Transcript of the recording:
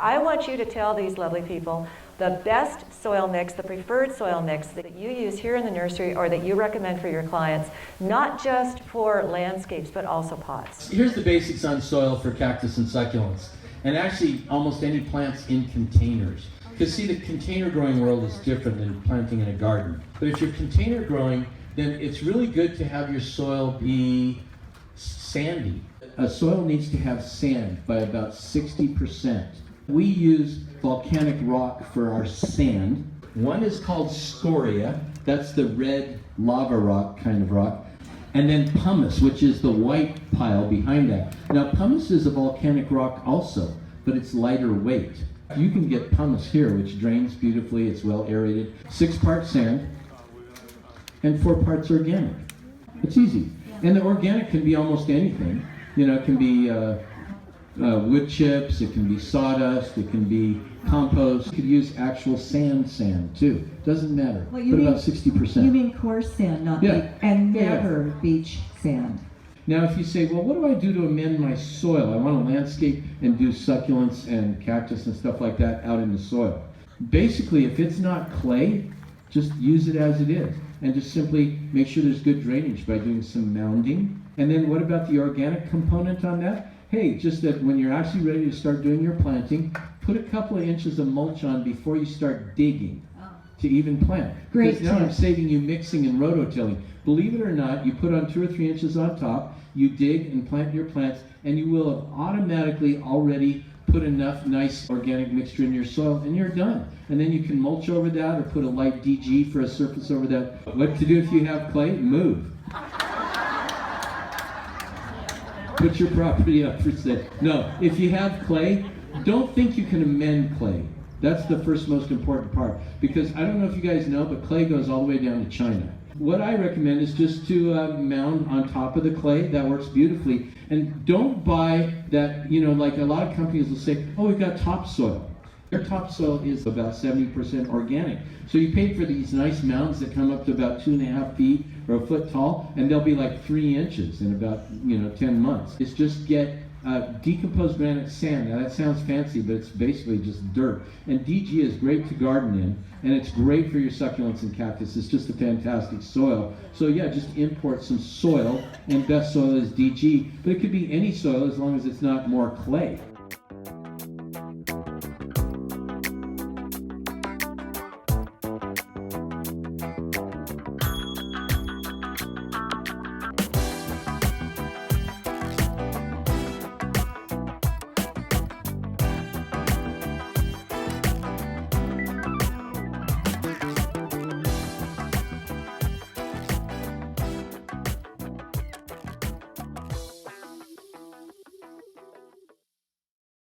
I want you to tell these lovely people the best soil mix, the preferred soil mix that you use here in the nursery or that you recommend for your clients, not just for landscapes, but also pots. Here's the basics on soil for cactus and succulents, and actually almost any plants in containers. Because see, the container growing world is different than planting in a garden. But if you're container growing, then it's really good to have your soil be sandy. A soil needs to have sand by about 60%. We use volcanic rock for our sand. One is called scoria, that's the red lava rock kind of rock. And then pumice, which is the white pile behind that. Now pumice is a volcanic rock also, but it's lighter weight. You can get pumice here, which drains beautifully, it's well aerated. 6 parts sand and 4 parts organic. It's easy. And the organic can be almost anything. You know, it can be wood chips, it can be sawdust, it can be compost. You could use actual sand too. Doesn't matter. Well, but about 60%. You mean coarse sand, not beach, and never beach sand. Now if you say, well, what do I do to amend my soil? I want to landscape and do succulents and cactus and stuff like that out in the soil. Basically, if it's not clay, just use it as it is. And just simply make sure there's good drainage by doing some mounding. And then what about the organic component on that? Hey, just that when you're actually ready to start doing your planting, put a couple of inches of mulch on before you start digging to even plant. Great because now I'm saving you mixing and rototilling. Believe it or not, you put on 2 or 3 inches on top, you dig and plant your plants, and you will have automatically already put enough nice organic mixture in your soil, and you're done. And then you can mulch over that or put a light DG for a surface over that. What to do if you have clay? Move. Put your property up for sale. No, if you have clay, don't think you can amend clay. That's the first most important part. Because I don't know if you guys know, but clay goes all the way down to China. What I recommend is just to mound on top of the clay. That works beautifully. And don't buy that, you know, like a lot of companies will say, oh, we've got topsoil. Their topsoil is about 70% organic. So you pay for these nice mounds that come up to about 2.5 feet or a foot tall, and they'll be like 3 inches in about, 10 months. It's just get decomposed granite sand. Now that sounds fancy, but it's basically just dirt. And DG is great to garden in, and it's great for your succulents and cactus. It's just a fantastic soil. So yeah, just import some soil, and best soil is DG, but it could be any soil as long as it's not more clay.